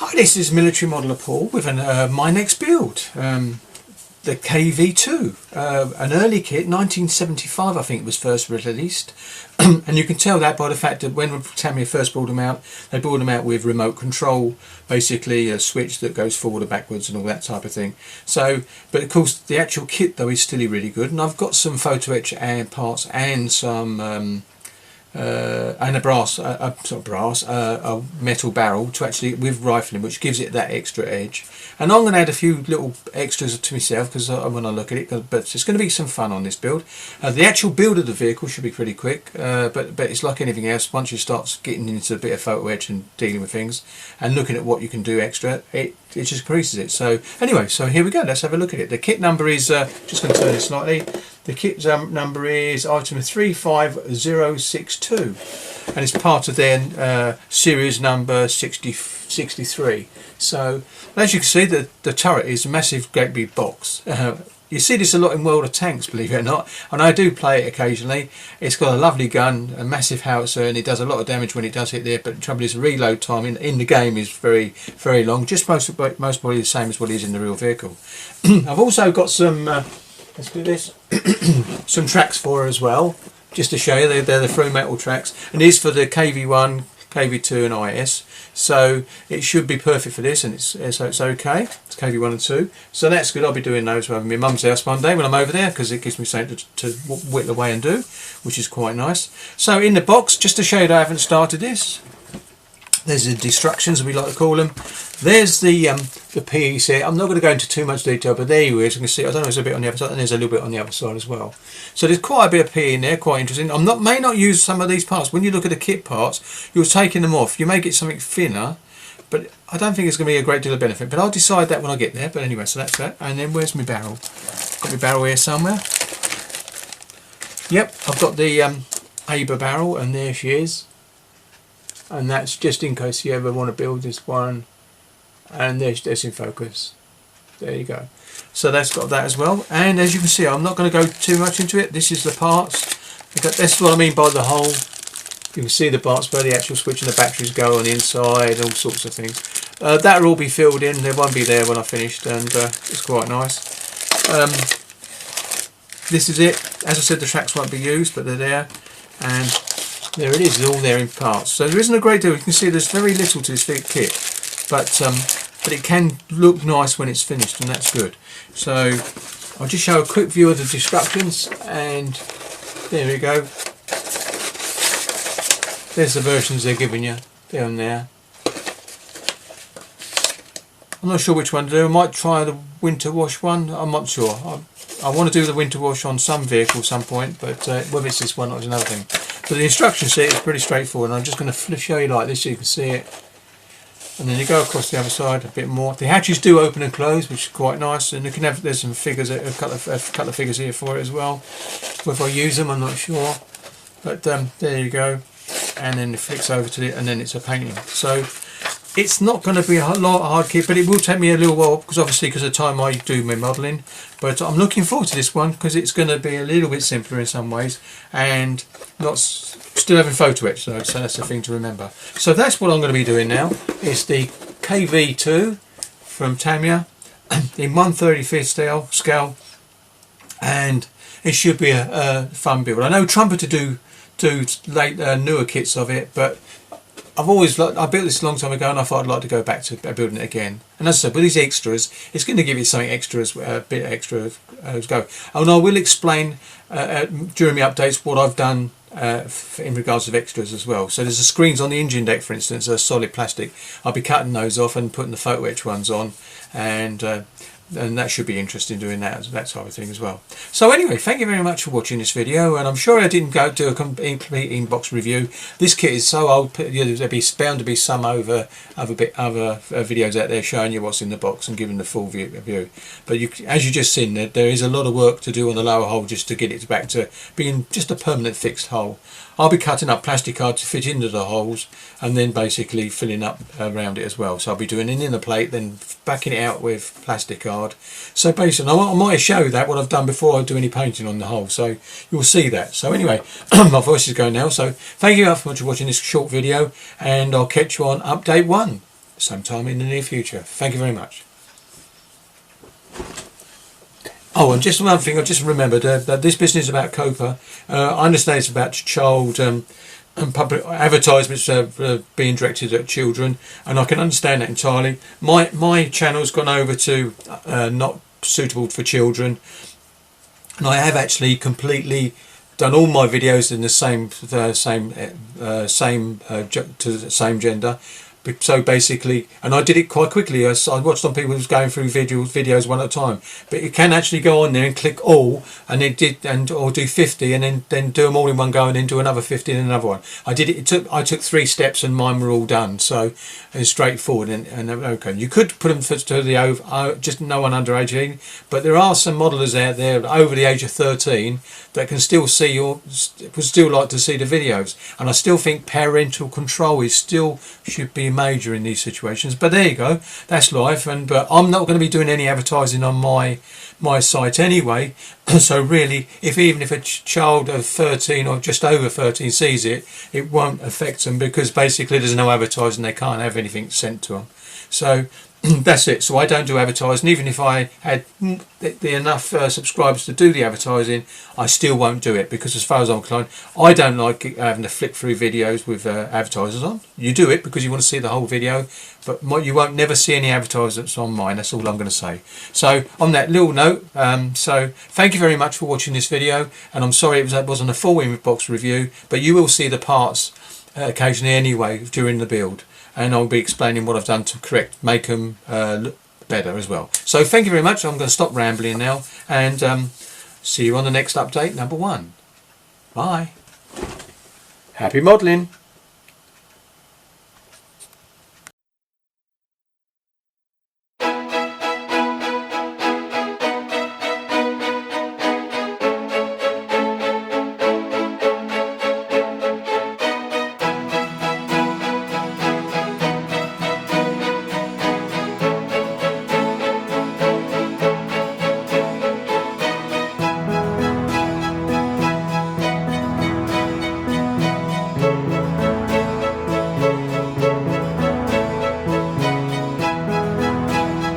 Hi, this is Military Modeller Paul with my next build, the KV2, an early kit, 1975 I think it was first released, and you can tell that by the fact that when Tamiya first brought them out, they brought them out with remote control, basically a switch that goes forward or backwards and all that type of thing. So, but of course the actual kit though is still really good, and I've got some photo etch and parts and some and a metal barrel to actually with rifling, which gives it that extra edge. And I'm going to add a few little extras to myself because when I look at it, but it's going to be some fun on this build. The actual build of the vehicle should be pretty quick, but it's like anything else. Once you start getting into a bit of photo etch and dealing with things and looking at what you can do extra, it just increases it. So anyway, so here we go. Let's have a look at it. The kit number is just going to turn it slightly. The kit number is item 35062, and it's part of their series number 63. So as you can see, the turret is a massive, great big box. You see this a lot in World of Tanks, believe it or not, and I do play it occasionally. It's got a lovely gun, a massive howitzer, and it does a lot of damage when it does hit there, but the trouble is the reload time in the game is very, very long, just most probably the same as what it is in the real vehicle. I've also got some, let's do this, some tracks for her as well, just to show you. They're the through metal tracks, and these for the KV1, KV2 and IS, so it should be perfect for this, and it's okay. It's KV1 and 2, so that's good. I'll be doing those over my mum's house one day when I'm over there, because it gives me something to whittle away and do, which is quite nice. So in the box, just to show you that I haven't started this, there's the instructions, we like to call them. There's the PE set. I'm not going to go into too much detail, but there you is. You can see, I don't know, there's a bit on the other side, and there's a little bit on the other side as well. So there's quite a bit of PE in there, quite interesting. May not use some of these parts. When you look at the kit parts, you're taking them off. You may get something thinner, but I don't think it's going to be a great deal of benefit. But I'll decide that when I get there. But anyway, so that's that. And then where's my barrel? Got my barrel here somewhere. Yep, I've got the Aber barrel, and there she is. And that's just in case you ever want to build this one. And there's in focus. There you go. So that's got that as well. And as you can see, I'm not going to go too much into it. This is the parts. That's what I mean by the hole. You can see the parts where the actual switch and the batteries go on the inside, all sorts of things. That'll all be filled in. They won't be there when I finished, and it's quite nice. This is it. As I said, the tracks won't be used, but they're there. And there it is, it's all there in parts. So there isn't a great deal. You can see there's very little to this kit, but it can look nice when it's finished, and that's good. So I'll just show a quick view of the instructions, and there we go. There's the versions they're giving you down there. I'm not sure which one to do. I might try the winter wash one. I'm not sure. I want to do the winter wash on some vehicle at some point, but whether it's this one or it's another thing. But the instruction sheet is pretty straightforward, and I'm just going to show you like this so you can see it. And then you go across the other side a bit more. The hatches do open and close, which is quite nice, and you can have, there's some figures, a couple of figures here for it as well. Whether I use them, I'm not sure, but there you go. And then it flicks over to it, and then it's a painting. So it's not going to be a lot of hard kit, but it will take me a little while, because obviously because of the time I do my modelling. But I'm looking forward to this one because it's going to be a little bit simpler in some ways, and not still having photo etch, so that's the thing to remember. So that's what I'm going to be doing now. It's the KV2 from Tamiya in 1/35 scale, and it should be a fun build. I know Trumpeter do newer kits of it, but I built this a long time ago, and I thought I'd like to go back to building it again. And as I said, with these extras, it's going to give you something extra, a bit extra as go. And I will explain during my updates what I've done in regards of extras as well. So there's the screens on the engine deck, for instance, are solid plastic. I'll be cutting those off and putting the photo etch ones on, and that should be interesting doing that type of thing as well. So anyway, thank you very much for watching this video, and I'm sure I didn't go do a complete inbox review. This kit is so old, there'll be bound to be some other videos out there showing you what's in the box and giving the full view. But as you just seen, there is a lot of work to do on the lower hull just to get it back to being just a permanent fixed hull. I'll be cutting up plastic card to fit into the holes, and then basically filling up around it as well. So I'll be doing an inner plate, then backing it out with plastic card. So basically, I might show that what I've done before I do any painting on the hull, so you'll see that. So anyway, my voice is going now. So thank you very much for watching this short video, and I'll catch you on update 1. sometime in the near future. Thank you very much. Oh, and just one thing, I just remembered that this business about COPA, I understand it's about child and public advertisements being directed at children, and I can understand that entirely. My channel's gone over to not suitable for children, and I have actually completely done all my videos in the same gender. So basically, and I did it quite quickly. I watched some people who was going through videos one at a time, but you can actually go on there and click all, and then or do 50, and then do them all in one go, and then do another 50 and another one. I did it. I took 3 steps, and mine were all done. So it's straightforward. And okay, you could put them to the over, just no one under 18, but there are some modelers out there over the age of 13 that can still see would still like to see the videos, and I still think parental control should be major in these situations. But there you go, that's life. But I'm not going to be doing any advertising on my site anyway. So really, even if a child of 13 or just over 13 sees it, it won't affect them, because basically there's no advertising, they can't have anything sent to them. So that's it. So I don't do advertising. Even if I had enough subscribers to do the advertising, I still won't do it, because as far as I'm concerned, I don't like having to flick through videos with advertisers on. You do it because you want to see the whole video, but you won't never see any advertisements on mine. That's all I'm going to say. So on that little note, so thank you very much for watching this video, and I'm sorry it wasn't a full inbox review, but you will see the parts occasionally anyway during the build. And I'll be explaining what I've done to make them look better as well. So thank you very much. I'm going to stop rambling now, and see you on the next update, number 1. Bye. Happy modelling.